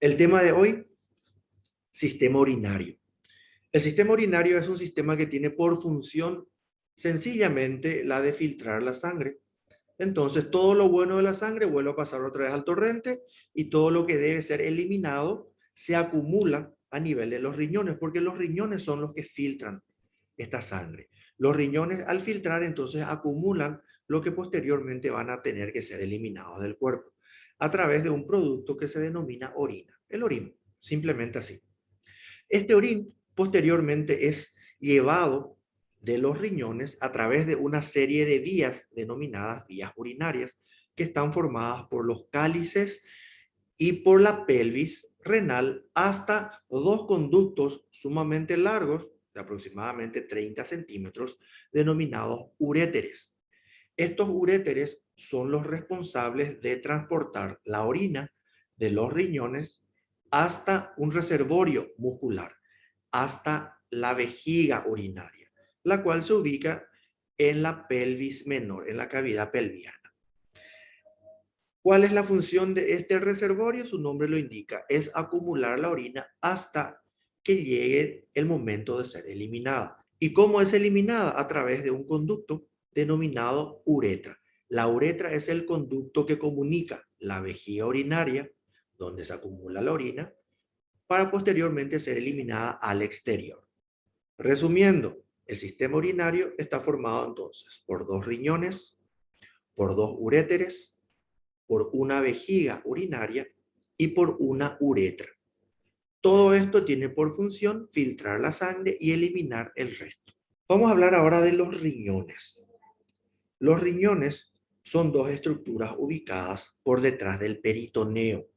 El tema de hoy, sistema urinario. El sistema urinario es un sistema que tiene por función sencillamente la de filtrar la sangre. Entonces, todo lo bueno de la sangre vuelve a pasar otra vez al torrente y todo lo que debe ser eliminado se acumula a nivel de los riñones, porque los riñones son los que filtran esta sangre. Los riñones al filtrar entonces acumulan lo que posteriormente van a tener que ser eliminados del cuerpo a través de un producto que se denomina orina, el orín, simplemente así. Este orín posteriormente es llevado de los riñones a través de una serie de vías denominadas vías urinarias que están formadas por los cálices y por la pelvis renal hasta dos conductos sumamente largos de aproximadamente 30 centímetros denominados uréteres. Estos uréteres son los responsables de transportar la orina de los riñones hasta un reservorio muscular, hasta la vejiga urinaria, la cual se ubica en la pelvis menor, en la cavidad pelviana. ¿Cuál es la función de este reservorio? Su nombre lo indica, es acumular la orina hasta que llegue el momento de ser eliminada. ¿Y cómo es eliminada? A través de un conducto denominado uretra. La uretra es el conducto que comunica la vejiga urinaria, donde se acumula la orina, para posteriormente ser eliminada al exterior. Resumiendo, el sistema urinario está formado entonces por dos riñones, por dos uréteres, por una vejiga urinaria y por una uretra. Todo esto tiene por función filtrar la sangre y eliminar el resto. Vamos a hablar ahora de los riñones. Los riñones son dos estructuras ubicadas por detrás del peritoneo.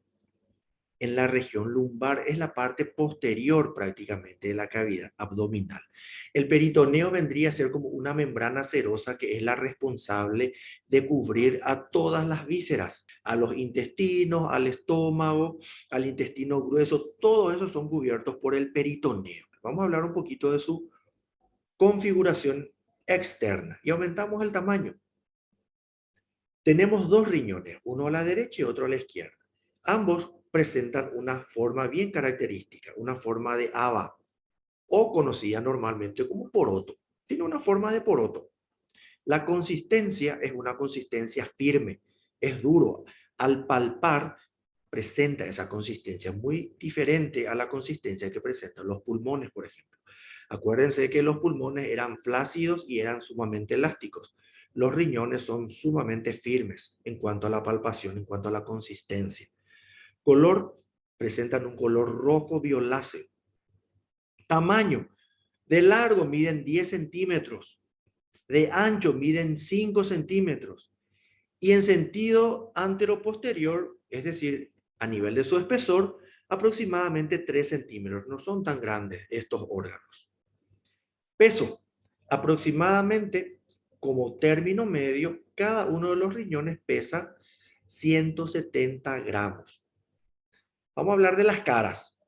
En la región lumbar es la parte posterior prácticamente de la cavidad abdominal. El peritoneo vendría a ser como una membrana serosa que es la responsable de cubrir a todas las vísceras, a los intestinos, al estómago, al intestino grueso, todos esos son cubiertos por el peritoneo. Vamos a hablar un poquito de su configuración externa y aumentamos el tamaño. Tenemos dos riñones, uno a la derecha y otro a la izquierda. Ambos presentan una forma bien característica, una forma de haba, o conocida normalmente como poroto. Tiene una forma de poroto. La consistencia es una consistencia firme, es duro. Al palpar, presenta esa consistencia muy diferente a la consistencia que presentan los pulmones, por ejemplo. Acuérdense que los pulmones eran flácidos y eran sumamente elásticos. Los riñones son sumamente firmes en cuanto a la palpación, en cuanto a la consistencia. Color, presentan un color rojo violáceo. Tamaño, de largo miden 10 centímetros, de ancho miden 5 centímetros y en sentido anteroposterior, es decir, a nivel de su espesor, aproximadamente 3 centímetros. No son tan grandes estos órganos. Peso, aproximadamente como término medio, cada uno de los riñones pesa 170 gramos. Vamos a hablar de las caras.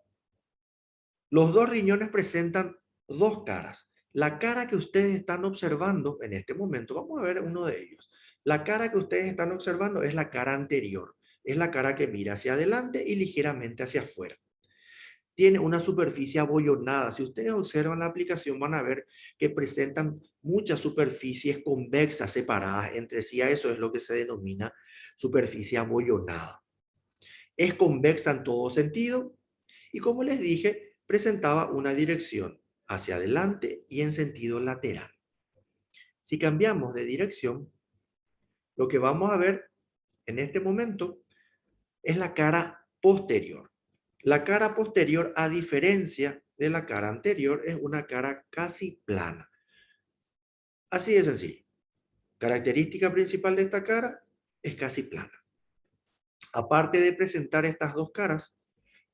Los dos riñones presentan dos caras. La cara que ustedes están observando en este momento, vamos a ver uno de ellos. La cara que ustedes están observando es la cara anterior. Es la cara que mira hacia adelante y ligeramente hacia afuera. Tiene una superficie abollonada. Si ustedes observan la aplicación van a ver que presentan muchas superficies convexas separadas entre sí. A eso es lo que se denomina superficie abollonada. Es convexa en todo sentido y como les dije, presentaba una dirección hacia adelante y en sentido lateral. Si cambiamos de dirección, lo que vamos a ver en este momento es la cara posterior. La cara posterior, a diferencia de la cara anterior, es una cara casi plana. Así de sencillo. Característica principal de esta cara es casi plana. Aparte de presentar estas dos caras,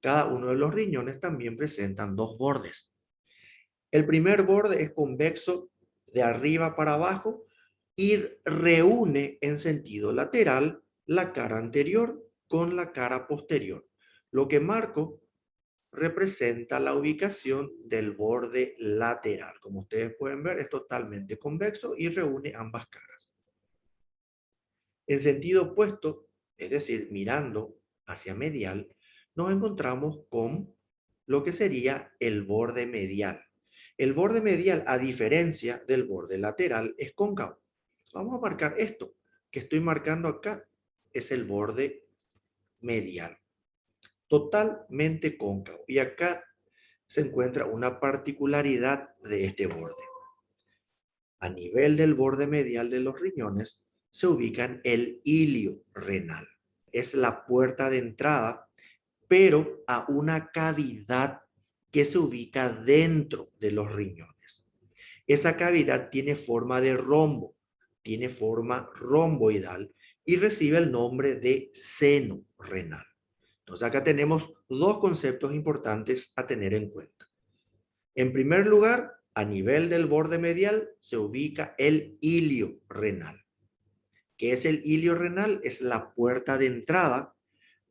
cada uno de los riñones también presentan dos bordes. El primer borde es convexo de arriba para abajo y reúne en sentido lateral la cara anterior con la cara posterior. Lo que marco representa la ubicación del borde lateral. Como ustedes pueden ver, es totalmente convexo y reúne ambas caras. En sentido opuesto, es decir, mirando hacia medial, nos encontramos con lo que sería el borde medial. El borde medial, a diferencia del borde lateral, es cóncavo. Vamos a marcar esto que estoy marcando acá, es el borde medial, totalmente cóncavo. Y acá se encuentra una particularidad de este borde. A nivel del borde medial de los riñones se ubican el ilio renal. Es la puerta de entrada, pero a una cavidad que se ubica dentro de los riñones. Esa cavidad tiene forma de rombo, tiene forma romboidal y recibe el nombre de seno renal. Entonces acá tenemos dos conceptos importantes a tener en cuenta. En primer lugar, a nivel del borde medial se ubica el ilio renal. ¿Qué es el ilio renal? Es la puerta de entrada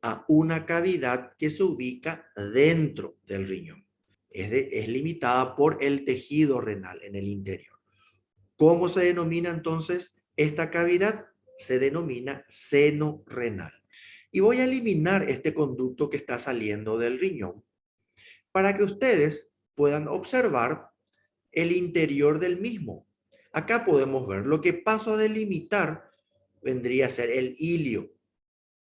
a una cavidad que se ubica dentro del riñón. Es limitada por el tejido renal en el interior. ¿Cómo se denomina entonces esta cavidad? Se denomina seno renal. Y voy a eliminar este conducto que está saliendo del riñón para que ustedes puedan observar el interior del mismo. Acá podemos ver lo que paso a delimitar vendría a ser el ilio,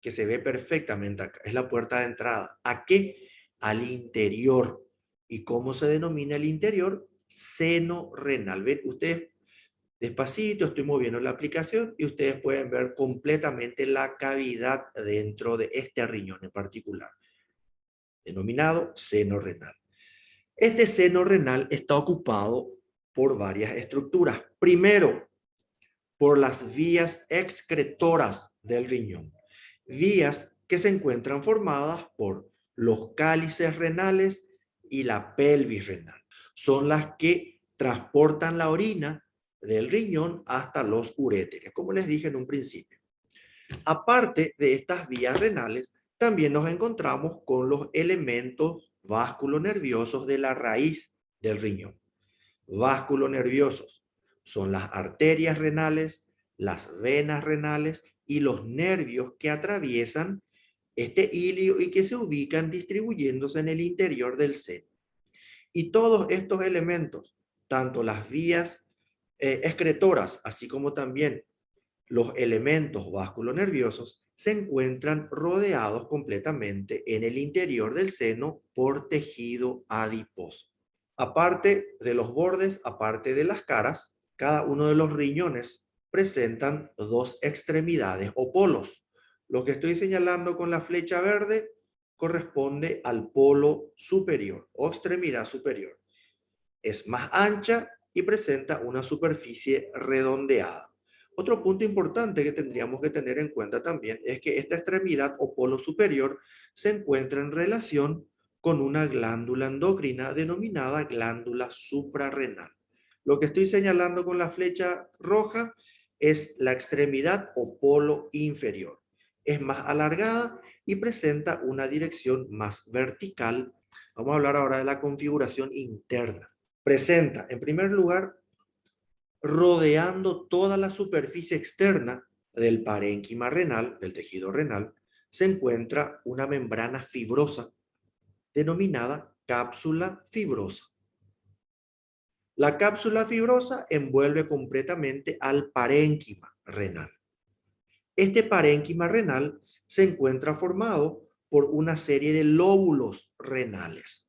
que se ve perfectamente acá. Es la puerta de entrada. ¿A qué? Al interior. ¿Y cómo se denomina el interior? Seno renal. ¿Ven? Ustedes, despacito, estoy moviendo la aplicación y ustedes pueden ver completamente la cavidad dentro de este riñón en particular, denominado seno renal. Este seno renal está ocupado por varias estructuras. Primero, por las vías excretoras del riñón. Vías que se encuentran formadas por los cálices renales y la pelvis renal. Son las que transportan la orina del riñón hasta los uréteres, como les dije en un principio. Aparte de estas vías renales, también nos encontramos con los elementos vasculonerviosos de la raíz del riñón. Vasculonerviosos son las arterias renales, las venas renales y los nervios que atraviesan este ilio y que se ubican distribuyéndose en el interior del seno. Y todos estos elementos, tanto las vías excretoras, así como también los elementos vasculonerviosos, se encuentran rodeados completamente en el interior del seno por tejido adiposo. Aparte de los bordes, aparte de las caras, cada uno de los riñones presentan dos extremidades o polos. Lo que estoy señalando con la flecha verde corresponde al polo superior o extremidad superior. Es más ancha y presenta una superficie redondeada. Otro punto importante que tendríamos que tener en cuenta también es que esta extremidad o polo superior se encuentra en relación con una glándula endocrina denominada glándula suprarrenal. Lo que estoy señalando con la flecha roja es la extremidad o polo inferior. Es más alargada y presenta una dirección más vertical. Vamos a hablar ahora de la configuración interna. Presenta, en primer lugar, rodeando toda la superficie externa del parénquima renal, del tejido renal, se encuentra una membrana fibrosa denominada cápsula fibrosa. La cápsula fibrosa envuelve completamente al parénquima renal. Este parénquima renal se encuentra formado por una serie de lóbulos renales.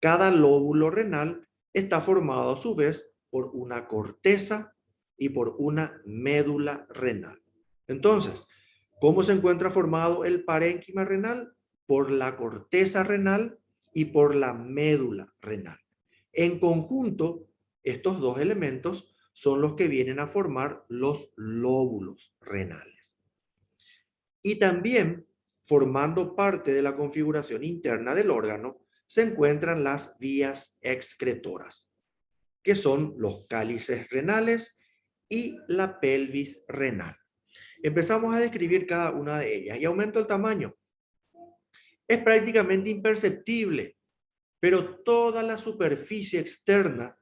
Cada lóbulo renal está formado a su vez por una corteza y por una médula renal. Entonces, ¿cómo se encuentra formado el parénquima renal? Por la corteza renal y por la médula renal. En conjunto, estos dos elementos son los que vienen a formar los lóbulos renales. Y también, formando parte de la configuración interna del órgano, se encuentran las vías excretoras, que son los cálices renales y la pelvis renal. Empezamos a describir cada una de ellas y aumento el tamaño. Es prácticamente imperceptible, pero toda la superficie externa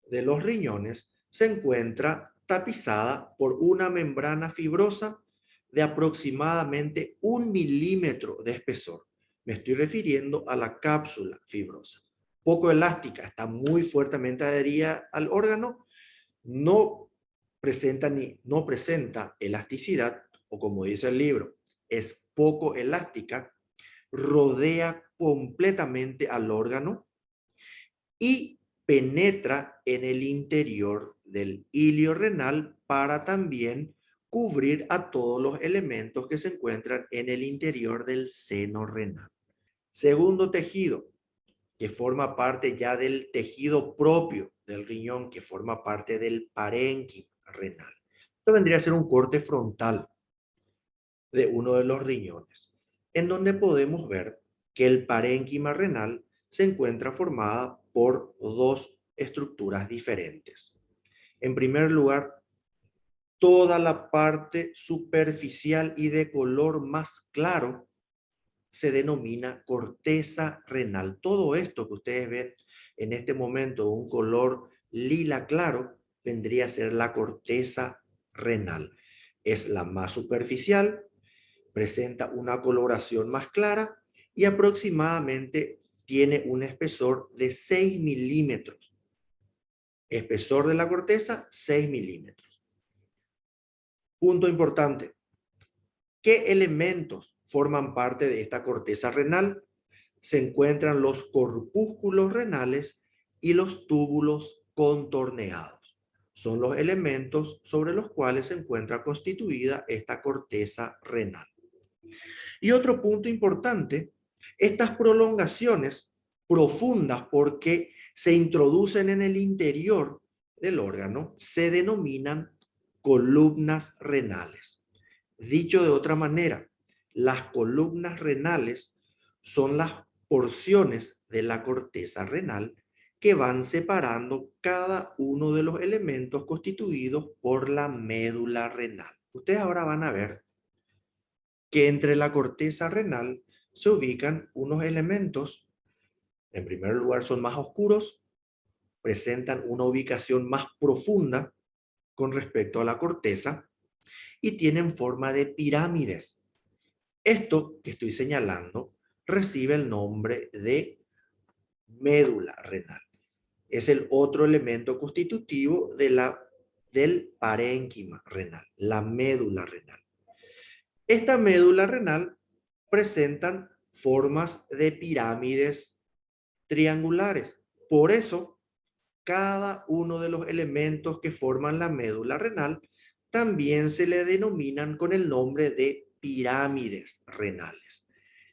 de los riñones se encuentra tapizada por una membrana fibrosa de aproximadamente 1 milímetro de espesor. Me estoy refiriendo a la cápsula fibrosa. Poco elástica, está muy fuertemente adherida al órgano, no no presenta elasticidad, o como dice el libro, es poco elástica, rodea completamente al órgano y penetra en el interior del hilio renal para también cubrir a todos los elementos que se encuentran en el interior del seno renal. Segundo tejido, que forma parte ya del tejido propio del riñón, que forma parte del parénquima renal. Esto vendría a ser un corte frontal de uno de los riñones, en donde podemos ver que el parénquima renal se encuentra formada por dos estructuras diferentes. En primer lugar, toda la parte superficial y de color más claro se denomina corteza renal. Todo esto que ustedes ven en este momento de un color lila claro vendría a ser la corteza renal. Es la más superficial, presenta una coloración más clara y aproximadamente tiene un espesor de 6 milímetros. Espesor de la corteza, 6 milímetros. Punto importante. ¿Qué elementos forman parte de esta corteza renal? Se encuentran los corpúsculos renales y los túbulos contorneados. Son los elementos sobre los cuales se encuentra constituida esta corteza renal. Y otro punto importante, estas prolongaciones profundas porque se introducen en el interior del órgano se denominan columnas renales. Dicho de otra manera, las columnas renales son las porciones de la corteza renal que van separando cada uno de los elementos constituidos por la médula renal. Ustedes ahora van a ver que entre la corteza renal se ubican unos elementos, en primer lugar son más oscuros, presentan una ubicación más profunda con respecto a la corteza y tienen forma de pirámides. Esto que estoy señalando recibe el nombre de médula renal. Es el otro elemento constitutivo del parénquima renal, la médula renal. Esta médula renal presentan formas de pirámides triangulares. Por eso, cada uno de los elementos que forman la médula renal también se le denominan con el nombre de pirámides renales.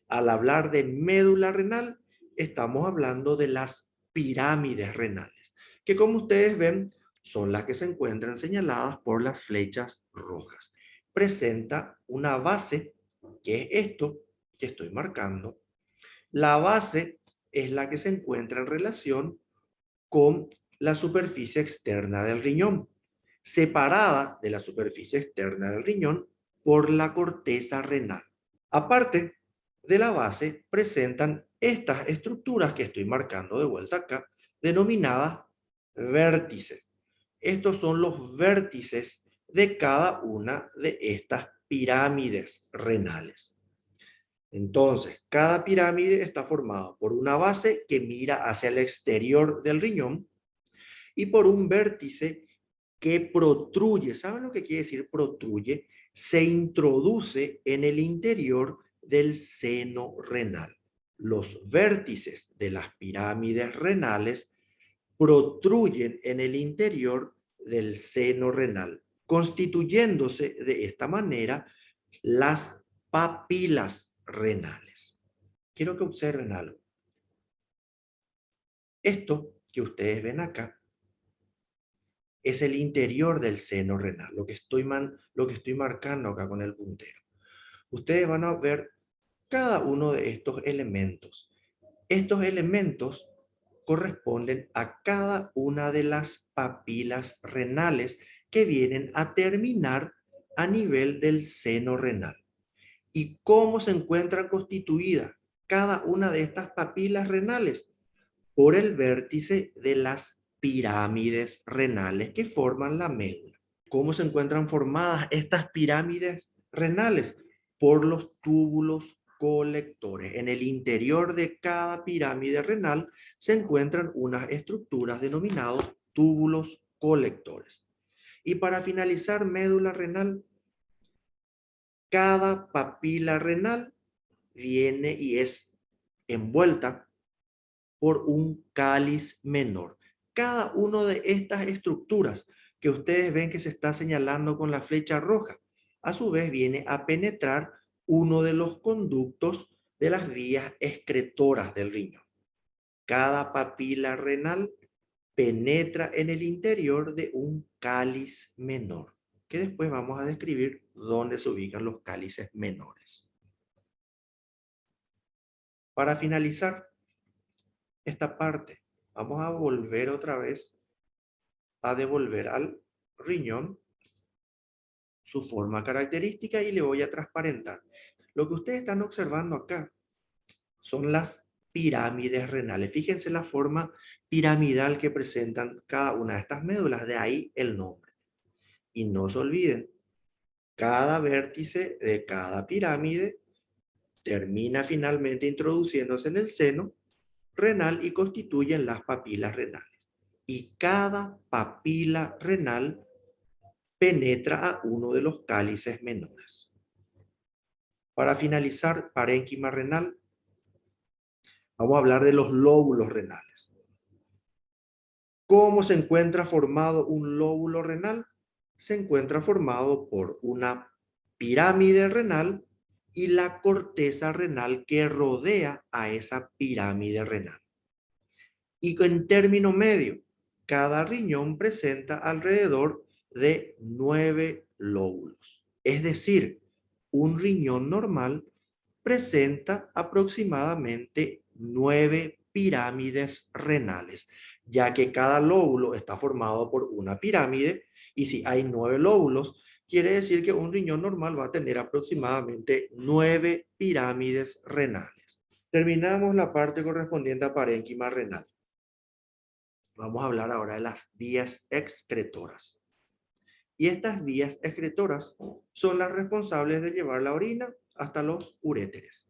Al hablar de médula renal, estamos hablando de las pirámides renales, que como ustedes ven, son las que se encuentran señaladas por las flechas rojas. Presenta una base, que es esto que estoy marcando. La base es la que se encuentra en relación con la superficie externa del riñón, separada de la superficie externa del riñón por la corteza renal. Aparte de la base, presentan estas estructuras que estoy marcando de vuelta acá, denominadas vértices. Estos son los vértices de cada una de estas pirámides renales. Entonces, cada pirámide está formada por una base que mira hacia el exterior del riñón y por un vértice que protruye. ¿Saben lo que quiere decir protruye? Se introduce en el interior del seno renal. Los vértices de las pirámides renales protruyen en el interior del seno renal, constituyéndose de esta manera las papilas renales. Quiero que observen algo. Esto que ustedes ven acá es el interior del seno renal, lo que estoy marcando acá con el puntero. Ustedes van a ver cada uno de estos elementos. Estos elementos corresponden a cada una de las papilas renales que vienen a terminar a nivel del seno renal. ¿Y cómo se encuentran constituidas cada una de estas papilas renales? Por el vértice de las pirámides renales que forman la médula. ¿Cómo se encuentran formadas estas pirámides renales? Por los túbulos colectores. En el interior de cada pirámide renal se encuentran unas estructuras denominadas túbulos colectores. Y para finalizar, médula renal, cada papila renal viene y es envuelta por un cáliz menor. Cada una de estas estructuras que ustedes ven que se está señalando con la flecha roja, a su vez viene a penetrar uno de los conductos de las vías excretoras del riñón. Cada papila renal penetra en el interior de un cáliz menor, que después vamos a describir dónde se ubican los cálices menores. Para finalizar esta parte, vamos a volver otra vez a devolver al riñón su forma característica y le voy a transparentar. Lo que ustedes están observando acá son las pirámides renales. Fíjense la forma piramidal que presentan cada una de estas médulas, de ahí el nombre. Y no se olviden, cada vértice de cada pirámide termina finalmente introduciéndose en el seno renal y constituyen las papilas renales. Y cada papila renal penetra a uno de los cálices menores. Para finalizar, parénquima renal, vamos a hablar de los lóbulos renales. ¿Cómo se encuentra formado un lóbulo renal? Se encuentra formado por una pirámide renal y la corteza renal que rodea a esa pirámide renal. Y en término medio, cada riñón presenta alrededor de 9 lóbulos. Es decir, un riñón normal presenta aproximadamente 9 pirámides renales, ya que cada lóbulo está formado por una pirámide, y si hay 9 lóbulos, quiere decir que un riñón normal va a tener aproximadamente 9 pirámides renales. Terminamos la parte correspondiente a parénquima renal. Vamos a hablar ahora de las vías excretoras. Y estas vías excretoras son las responsables de llevar la orina hasta los uréteres.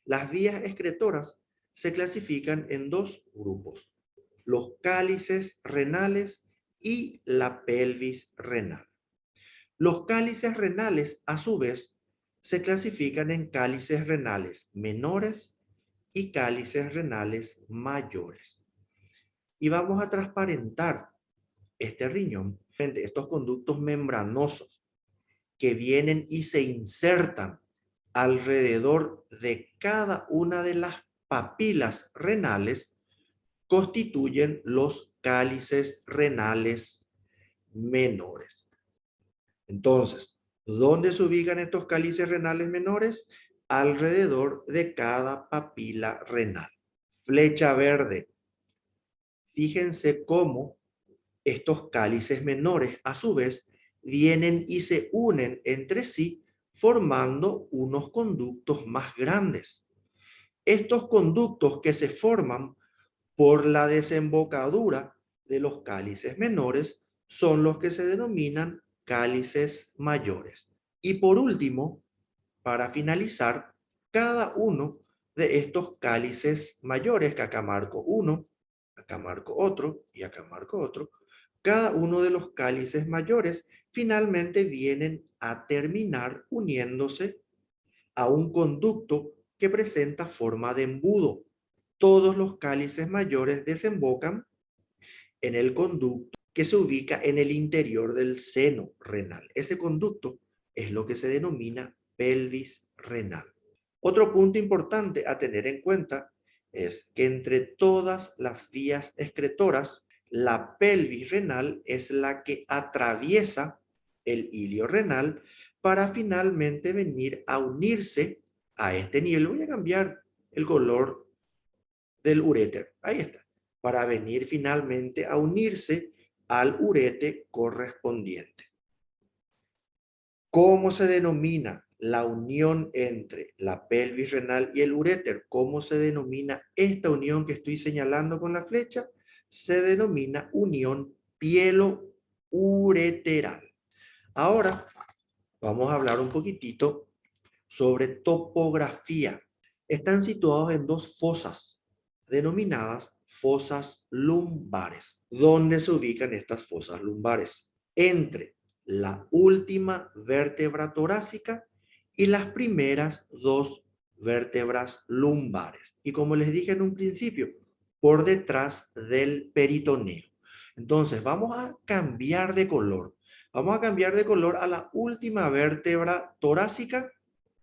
Las vías excretoras se clasifican en dos grupos: los cálices renales y la pelvis renal. Los cálices renales, a su vez, se clasifican en cálices renales menores y cálices renales mayores. Y vamos a transparentar este riñón, estos conductos membranosos que vienen y se insertan alrededor de cada una de las papilas renales, constituyen los cálices renales menores. Entonces, ¿dónde se ubican estos cálices renales menores? Alrededor de cada papila renal. Flecha verde. Fíjense cómo estos cálices menores, a su vez, vienen y se unen entre sí, formando unos conductos más grandes. Estos conductos que se forman por la desembocadura de los cálices menores son los que se denominan cálices mayores. Y por último, para finalizar, cada uno de estos cálices mayores, que acá marco uno, acá marco otro y acá marco otro, cada uno de los cálices mayores finalmente vienen a terminar uniéndose a un conducto que presenta forma de embudo. Todos los cálices mayores desembocan en el conducto que se ubica en el interior del seno renal. Ese conducto es lo que se denomina pelvis renal. Otro punto importante a tener en cuenta es que entre todas las vías excretoras, la pelvis renal es la que atraviesa el ilio renal para finalmente venir a unirse a este nivel. Voy a cambiar el color del uréter. Ahí está. Para venir finalmente a unirse al urete correspondiente. ¿Cómo se denomina la unión entre la pelvis renal y el uréter? ¿Cómo se denomina esta unión que estoy señalando con la flecha? Se denomina unión pielo-ureteral. Ahora vamos a hablar un poquitito sobre topografía. Están situados en dos fosas, denominadas fosas lumbares. ¿Dónde se ubican estas fosas lumbares? Entre la última vértebra torácica y las primeras dos vértebras lumbares. Y como les dije en un principio, por detrás del peritoneo. Entonces, vamos a cambiar de color. Vamos a cambiar de color a la última vértebra torácica,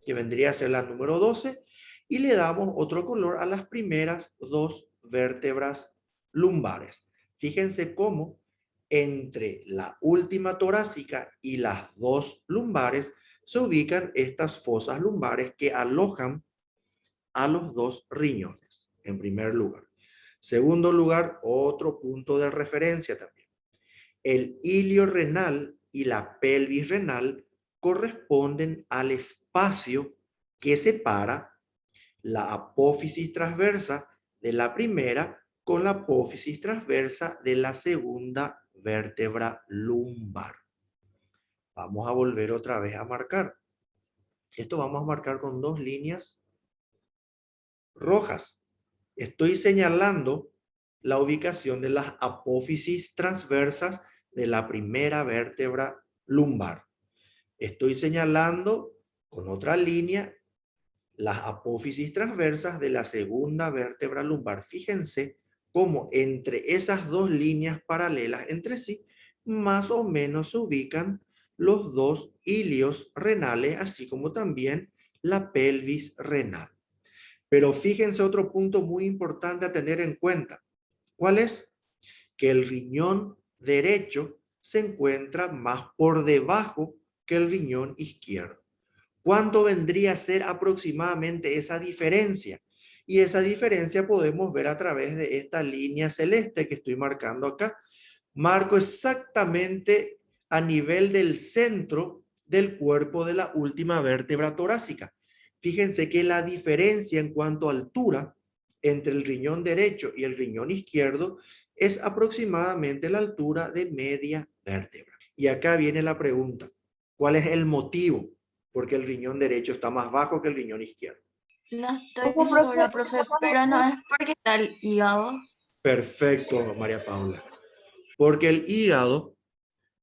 que vendría a ser la número 12, y le damos otro color a las primeras dos vértebras lumbares. Fíjense cómo entre la última torácica y las dos lumbares se ubican estas fosas lumbares que alojan a los dos riñones, en primer lugar. Segundo lugar, otro punto de referencia también. El ilio renal y la pelvis renal corresponden al espacio que separa la apófisis transversa de la primera con la apófisis transversa de la segunda vértebra lumbar. Vamos a volver otra vez a marcar. Esto vamos a marcar con dos líneas rojas. Estoy señalando la ubicación de las apófisis transversas de la primera vértebra lumbar. Estoy señalando con otra línea las apófisis transversas de la segunda vértebra lumbar. Fíjense cómo entre esas dos líneas paralelas entre sí, más o menos se ubican los dos ilios renales, así como también la pelvis renal. Pero fíjense otro punto muy importante a tener en cuenta. ¿Cuál es? Que el riñón derecho se encuentra más por debajo que el riñón izquierdo. ¿Cuánto vendría a ser aproximadamente esa diferencia? Y esa diferencia podemos ver a través de esta línea celeste que estoy marcando acá. Marco exactamente a nivel del centro del cuerpo de la última vértebra torácica. Fíjense que la diferencia en cuanto a altura entre el riñón derecho y el riñón izquierdo es aproximadamente la altura de media vértebra. Y acá viene la pregunta, ¿cuál es el motivo? Porque el riñón derecho está más bajo que el riñón izquierdo. No estoy ¿Cómo, profe? segura, profe, pero no es porque está el hígado. Perfecto, María Paula. Porque el hígado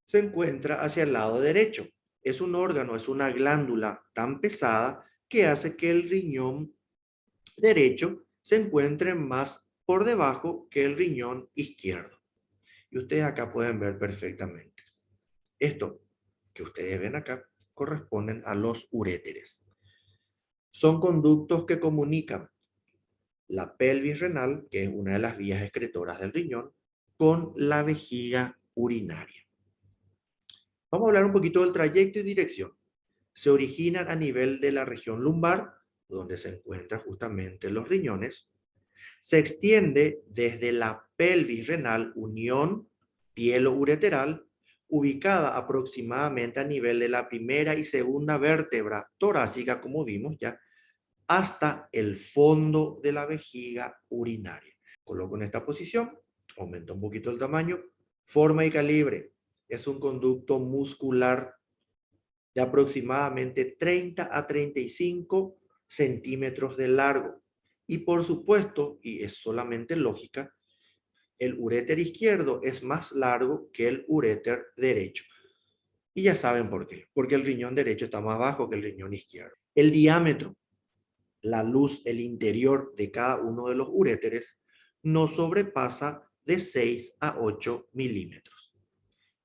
se encuentra hacia el lado derecho. Es un órgano, es una glándula tan pesada que hace que el riñón derecho se encuentre más por debajo que el riñón izquierdo. Y ustedes acá pueden ver perfectamente. Esto que ustedes ven acá corresponden a los uréteres. Son conductos que comunican la pelvis renal, que es una de las vías excretoras del riñón, con la vejiga urinaria. Vamos a hablar un poquito del trayecto y dirección. Se originan a nivel de la región lumbar, donde se encuentran justamente los riñones. Se extiende desde la pelvis renal, unión pielo-ureteral, ubicada aproximadamente a nivel de la primera y segunda vértebra torácica, como vimos ya, hasta el fondo de la vejiga urinaria. Coloco en esta posición, aumento un poquito el tamaño, forma y calibre. Es un conducto muscular de aproximadamente 30 a 35 centímetros de largo. Y por supuesto, y es solamente lógica, el uréter izquierdo es más largo que el uréter derecho. Y ya saben por qué. Porque el riñón derecho está más bajo que el riñón izquierdo. El diámetro, la luz, el interior de cada uno de los uréteres, no sobrepasa de 6 a 8 milímetros.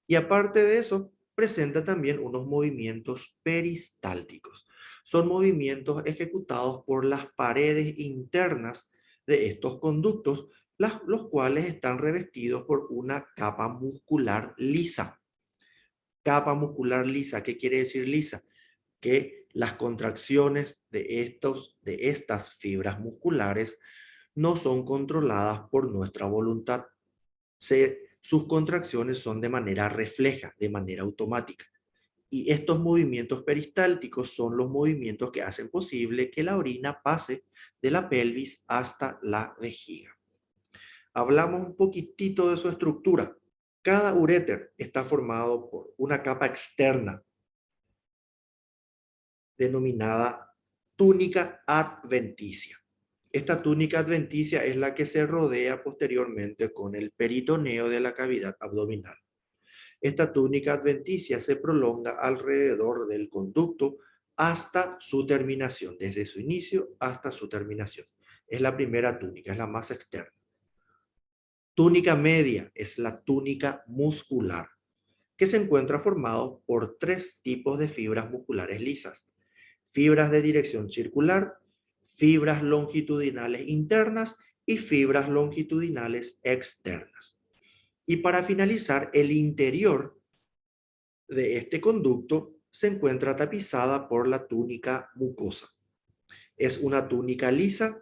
Y aparte de eso, presenta también unos movimientos peristálticos. Son movimientos ejecutados por las paredes internas de estos conductos, los cuales están revestidos por una capa muscular lisa. Capa muscular lisa, ¿qué quiere decir lisa? Que las contracciones de estas fibras musculares no son controladas por nuestra voluntad. Sus contracciones son de manera refleja, de manera automática. Y estos movimientos peristálticos son los movimientos que hacen posible que la orina pase de la pelvis hasta la vejiga. Hablamos un poquitito de su estructura. Cada uréter está formado por una capa externa denominada túnica adventicia. Esta túnica adventicia es la que se rodea posteriormente con el peritoneo de la cavidad abdominal. Esta túnica adventicia se prolonga alrededor del conducto hasta su terminación, desde su inicio hasta su terminación. Es la primera túnica, es la más externa. Túnica media es la túnica muscular, que se encuentra formado por tres tipos de fibras musculares lisas: fibras de dirección circular, fibras longitudinales internas y fibras longitudinales externas. Y para finalizar, el interior de este conducto se encuentra tapizada por la túnica mucosa. Es una túnica lisa,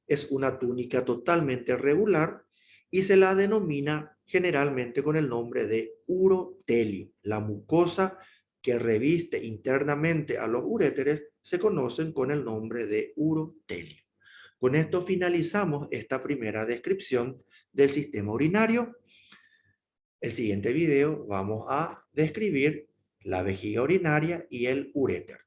es una túnica totalmente regular y se la denomina generalmente con el nombre de urotelio. La mucosa que reviste internamente a los uréteres se conocen con el nombre de urotelio. Con esto finalizamos esta primera descripción del sistema urinario. El siguiente video vamos a describir la vejiga urinaria y el uréter.